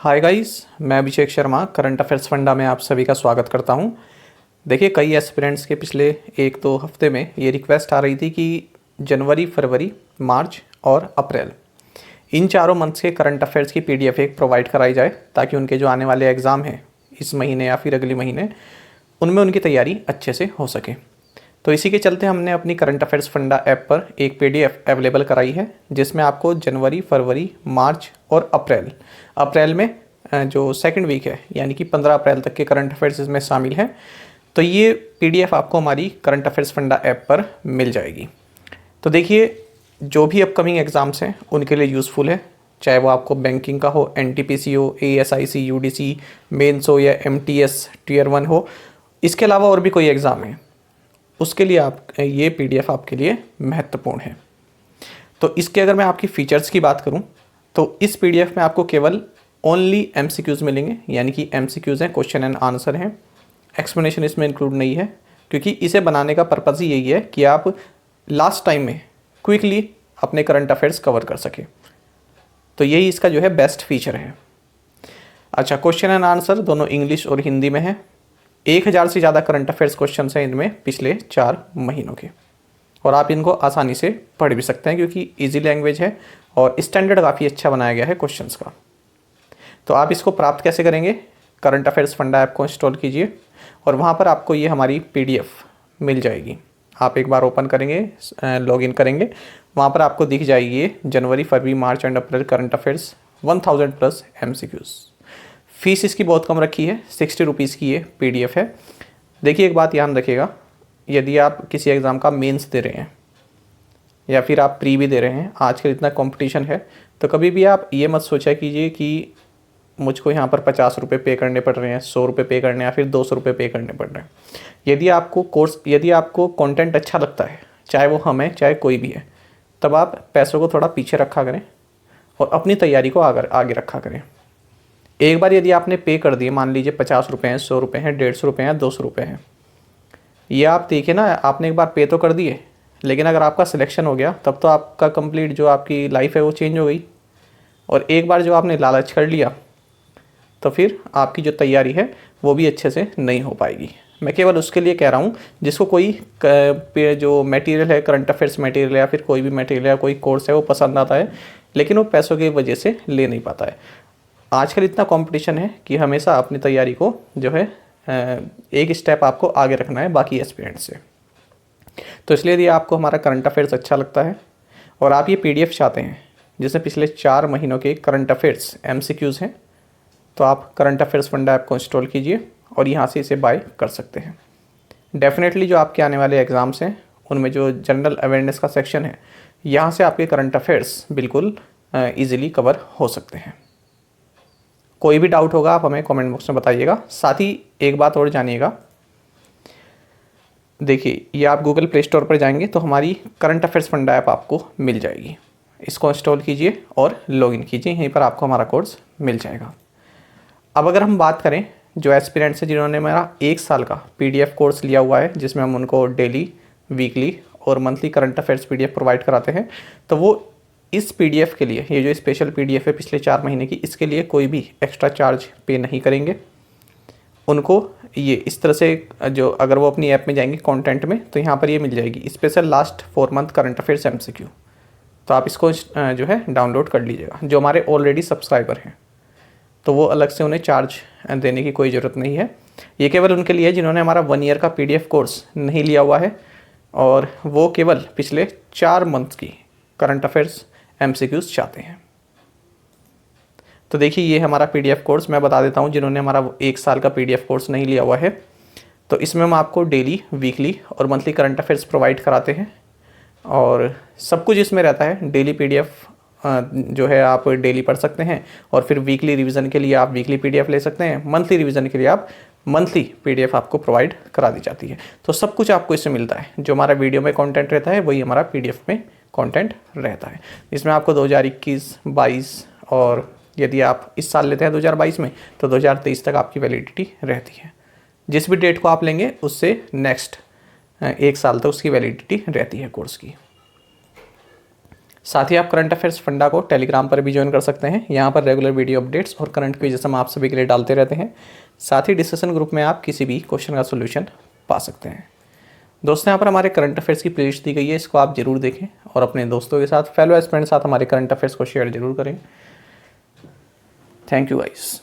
Hi guys, मैं Abhishek Sharma current affairs funda में आप सभी का स्वागत करता हूं। देखिए, कई एस्पिरेंट्स के पिछले एक दो हफ्ते में ये रिक्वेस्ट आ रही थी कि जनवरी, फरवरी, मार्च और अप्रैल इन चारों मंथ्स के करंट अफेयर्स की पीडीएफ एक प्रोवाइड कराई जाए ताकि उनके जो आने वाले एग्ज़ाम हैं इस महीने या फिर अगले महीने उनमें उनकी तैयारी अच्छे से हो सके। तो इसी के चलते हमने अपनी करंट अफेयर्स फंडा ऐप पर एक पीडीएफ अवेलेबल कराई है जिसमें आपको जनवरी, फरवरी, मार्च और अप्रैल में जो सेकंड वीक है यानी कि 15 अप्रैल तक के करंट अफेयर्स इसमें शामिल हैं। तो ये पीडीएफ आपको हमारी करंट अफेयर्स फंडा ऐप पर मिल जाएगी। तो देखिए, जो भी अपकमिंग एग्ज़ाम्स हैं उनके लिए यूज़फुल है, चाहे वो आपको बैंकिंग का हो, एनटीपीसी हो, एएसआईसी, यूडीसी मेंस हो या एमटीएस टीयर 1 हो, इसके अलावा और भी कोई एग्ज़ाम है उसके लिए आप ये पीडीएफ आपके लिए महत्वपूर्ण है। तो इसके अगर मैं आपकी फ़ीचर्स की बात करूं तो इस पीडीएफ में आपको केवल ओनली एमसीक्यूज़ मिलेंगे, यानी कि एमसीक्यूज़ हैं, क्वेश्चन एंड आंसर हैं। एक्सप्लेनेशन इसमें इंक्लूड नहीं है क्योंकि इसे बनाने का पर्पज़ ही यही है कि आप लास्ट टाइम में क्विकली अपने करंट अफेयर्स कवर कर सकें। तो यही इसका जो है बेस्ट फीचर है। अच्छा, क्वेश्चन एंड आंसर दोनों इंग्लिश और हिंदी में है। 1000 से ज़्यादा करंट अफेयर्स क्वेश्चन हैं इनमें पिछले 4 महीनों के, और आप इनको आसानी से पढ़ भी सकते हैं क्योंकि इजी लैंग्वेज है और स्टैंडर्ड काफ़ी अच्छा बनाया गया है क्वेश्चंस का। तो आप इसको प्राप्त कैसे करेंगे? करंट अफेयर्स फंडा ऐप को इंस्टॉल कीजिए और वहाँ पर आपको ये हमारी पीडीएफ मिल जाएगी। आप एक बार ओपन करेंगे, लॉगिन करेंगे, वहाँ पर आपको दिख जाएगी ये जनवरी, फरवरी, मार्च एंड अप्रैल current affairs 1000 plus MCQs. Fees इसकी बहुत कम रखी है, 60 रुपीज़ की ये पीडीएफ है। देखिए, एक बात ध्यान रखिएगा, यदि आप किसी एग्ज़ाम का मेंस दे रहे हैं या फिर आप प्री भी दे रहे हैं, आजकल इतना कंपटीशन है, तो कभी भी आप ये मत सोचा कीजिए कि मुझको यहाँ पर 50 रुपये पे करने पड़ रहे हैं, 100 रुपये पे करने या फिर 200 रुपये पे करने पड़ रहे हैं। यदि आपको कंटेंट अच्छा लगता है, चाहे वो हम हैं चाहे कोई भी है, तब आप पैसों को थोड़ा पीछे रखा करें और अपनी तैयारी को आगे रखा करें। एक बार यदि आपने पे कर दिए, मान लीजिए 50 रुपये हैं, 100 रुपये हैं, 150 रुपये हैं, 200 रुपये हैं, ये आप देखिए ना, आपने एक बार पे तो कर दिए, लेकिन अगर आपका सिलेक्शन हो गया तब तो आपका कंप्लीट जो आपकी लाइफ है वो चेंज हो गई। और एक बार जो आपने लालच कर लिया तो फिर आपकी जो तैयारी है वो भी अच्छे से नहीं हो पाएगी। मैं केवल उसके लिए कह रहा हूँ जिसको कोई जो मटेरियल है, करंट अफेयर्स मटेरियल या फिर कोई भी मटेरियल या कोई कोर्स है वो पसंद आता है, लेकिन वो पैसों की वजह से ले नहीं पाता है। आजकल इतना कंपटीशन है कि हमेशा अपनी तैयारी को जो है एक स्टेप आपको आगे रखना है बाकी एस्पिरेंट्स से। तो इसलिए यदि आपको हमारा करंट अफेयर्स अच्छा लगता है और आप ये पीडीएफ चाहते हैं जिसमें पिछले 4 महीनों के करंट अफेयर्स एमसीक्यूज़ हैं, तो आप करंट अफेयर्स फंडा ऐप को इंस्टॉल कीजिए और यहाँ से इसे बाय कर सकते हैं। डेफिनेटली जो आपके आने वाले एग्ज़ाम्स हैं उनमें जो जनरल अवेयरनेस का सेक्शन है, यहाँ से आपके करंट अफेयर्स बिल्कुल ईजिली कवर हो सकते हैं। कोई भी डाउट होगा आप हमें कमेंट बॉक्स में बताइएगा। साथ ही एक बात और जानिएगा, देखिए, ये आप गूगल प्ले स्टोर पर जाएंगे तो हमारी करंट अफेयर्स फंडा ऐप आपको मिल जाएगी। इसको इंस्टॉल कीजिए और लॉगिन कीजिए, यहीं पर आपको हमारा कोर्स मिल जाएगा। अब अगर हम बात करें जो एस्पिरेंट्स हैं जिन्होंने मेरा 1 साल का पीडीएफ कोर्स लिया हुआ है जिसमें हम उनको डेली, वीकली और monthly current affairs PDF provide कराते हैं, तो वो इस पीडीएफ के लिए, ये जो स्पेशल पीडीएफ है पिछले 4 महीने की, इसके लिए कोई भी एक्स्ट्रा चार्ज पे नहीं करेंगे। उनको ये इस तरह से जो अगर वो अपनी ऐप में जाएंगे कंटेंट में, तो यहाँ पर ये मिल जाएगी special last 4 month current affairs MCQ. तो आप इसको जो है डाउनलोड कर लीजिएगा। जो हमारे ऑलरेडी सब्सक्राइबर हैं तो वो अलग से उन्हें चार्ज देने की कोई ज़रूरत नहीं है। ये केवल उनके लिए जिन्होंने हमारा 1 ईयर का पीडीएफ कोर्स नहीं लिया हुआ है और वो केवल पिछले 4 मंथ की करंट अफेयर्स एमसीक्यूज़ चाहते हैं। तो देखिए, ये हमारा पीडीएफ कोर्स मैं बता देता हूँ। जिन्होंने हमारा 1 साल का पीडीएफ कोर्स नहीं लिया हुआ है, तो इसमें हम आपको डेली, वीकली और मंथली करंट अफेयर्स प्रोवाइड कराते हैं और सब कुछ इसमें रहता है। डेली पीडीएफ जो है आप डेली पढ़ सकते हैं और फिर वीकली रिवीजन के लिए आप वीकली पीडीएफ ले सकते हैं। मंथली रिवीजन के लिए आप मंथली पीडीएफ आपको प्रोवाइड करा दी जाती है। तो सब कुछ आपको इसमें मिलता है। जो हमारा वीडियो में कंटेंट रहता है वही हमारा पीडीएफ में कंटेंट रहता है। इसमें आपको 2021, 22 और यदि आप इस साल लेते हैं 2022 में, तो 2023 तक आपकी वैलिडिटी रहती है। जिस भी डेट को आप लेंगे उससे नेक्स्ट 1 साल तक उसकी वैलिडिटी रहती है कोर्स की। साथ ही आप करंट अफेयर्स फंडा को टेलीग्राम पर भी ज्वाइन कर सकते हैं। यहाँ पर रेगुलर वीडियो अपडेट्स और करंट क्विज़ हम आप सभी के लिए डालते रहते हैं। साथ ही डिस्कशन ग्रुप में आप किसी भी क्वेश्चन का सोल्यूशन पा सकते हैं। दोस्तों, यहाँ पर हमारे करंट अफेयर्स की प्लेलिस्ट दी गई है, इसको आप जरूर देखें और अपने दोस्तों के साथ, फेलो एस्पिरेंट्स के साथ हमारे करंट अफेयर्स को शेयर जरूर करें। Thank you guys.